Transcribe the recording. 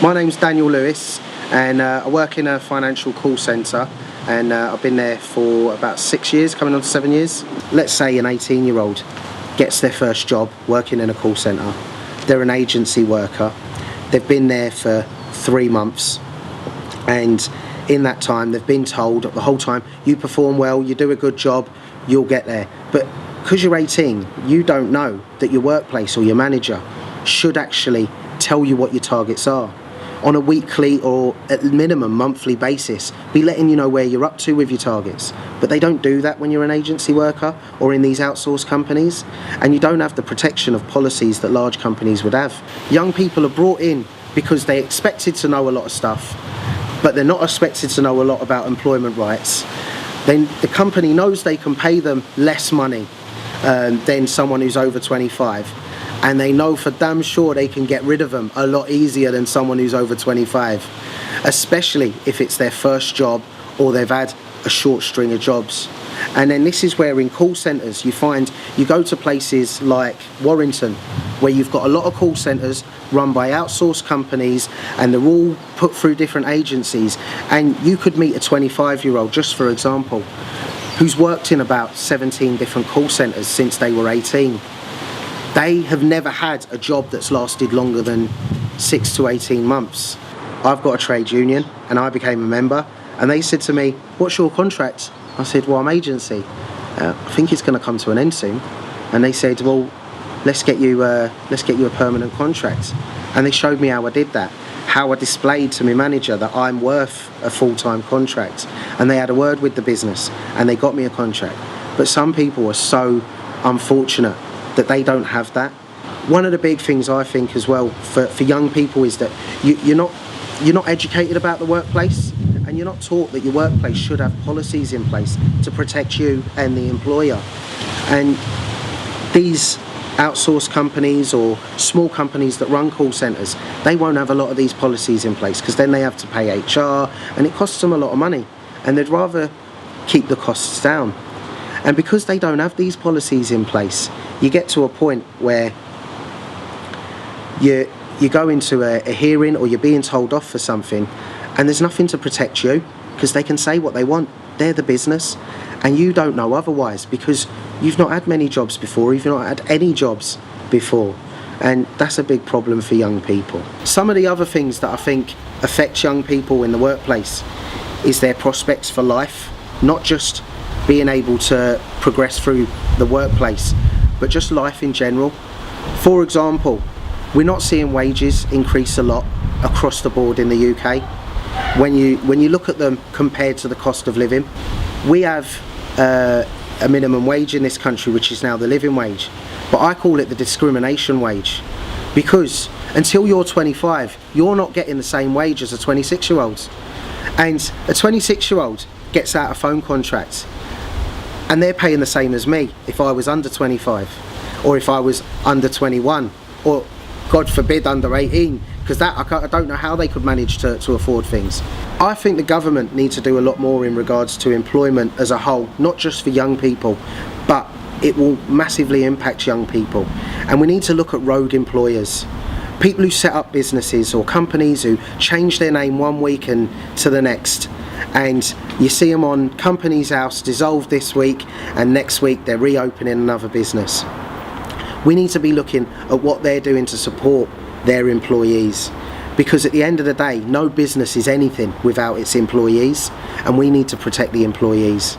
My name's Daniel Lewis, and I work in a financial call centre, and I've been there for about 6 years, coming on to 7 years. Let's say an 18-year-old gets their first job working in a call centre. They're an agency worker. They've been there for 3 months, and in that time they've been told the whole time, you perform well, you do a good job, you'll get there. But because you're 18, you don't know that your workplace or your manager should actually tell you what your targets are on a weekly or at minimum monthly basis, be letting you know where you're up to with your targets. But they don't do that when you're an agency worker or in these outsourced companies, and you don't have the protection of policies that large companies would have. Young people are brought in because they're expected to know a lot of stuff, but they're not expected to know a lot about employment rights. Then the company knows they can pay them less money than someone who's over 25. And they know for damn sure they can get rid of them a lot easier than someone who's over 25, especially if it's their first job or they've had a short string of jobs. And then this is where in call centres you go to places like Warrington, where you've got a lot of call centres run by outsourced companies, and they're all put through different agencies, and you could meet a 25-year-old, just for example, who's worked in about 17 different call centres since they were 18. They have never had a job that's lasted longer than 6 to 18 months. I've got a trade union and I became a member, and they said to me, what's your contract? I said, well, I'm agency. I think it's going to come to an end soon. And they said, well, let's get you a permanent contract. And they showed me how I did that, how I displayed to my manager that I'm worth a full-time contract. And they had a word with the business and they got me a contract. But some people are so unfortunate that they don't have that. One of the big things I think as well for young people is that you're not educated about the workplace, and you're not taught that your workplace should have policies in place to protect you and the employer. And these outsourced companies or small companies that run call centres, they won't have a lot of these policies in place, because then they have to pay HR and it costs them a lot of money, and they'd rather keep the costs down. And because they don't have these policies in place, you get to a point where you go into a hearing or you're being told off for something, and there's nothing to protect you, because they can say what they want. They're the business, and you don't know otherwise, because you've not had many jobs before, you've not had any jobs before, and that's a big problem for young people. Some of the other things that I think affect young people in the workplace is their prospects for life, not just being able to progress through the workplace, but just life in general. For example, we're not seeing wages increase a lot across the board in the UK. When you look at them compared to the cost of living, we have a minimum wage in this country, which is now the living wage, but I call it the discrimination wage, because until you're 25, you're not getting the same wage as a 26-year-old. And a 26-year-old gets out a phone contract, and they're paying the same as me if I was under 25, or if I was under 21, or God forbid under 18, because I don't know how they could manage to afford things. I think the government needs to do a lot more in regards to employment as a whole, not just for young people, but it will massively impact young people. And we need to look at rogue employers, people who set up businesses or companies who change their name one week and to the next, and you see them on Companies House, dissolved this week, and next week they're reopening another business. We need to be looking at what they're doing to support their employees, because at the end of the day, no business is anything without its employees, and we need to protect the employees.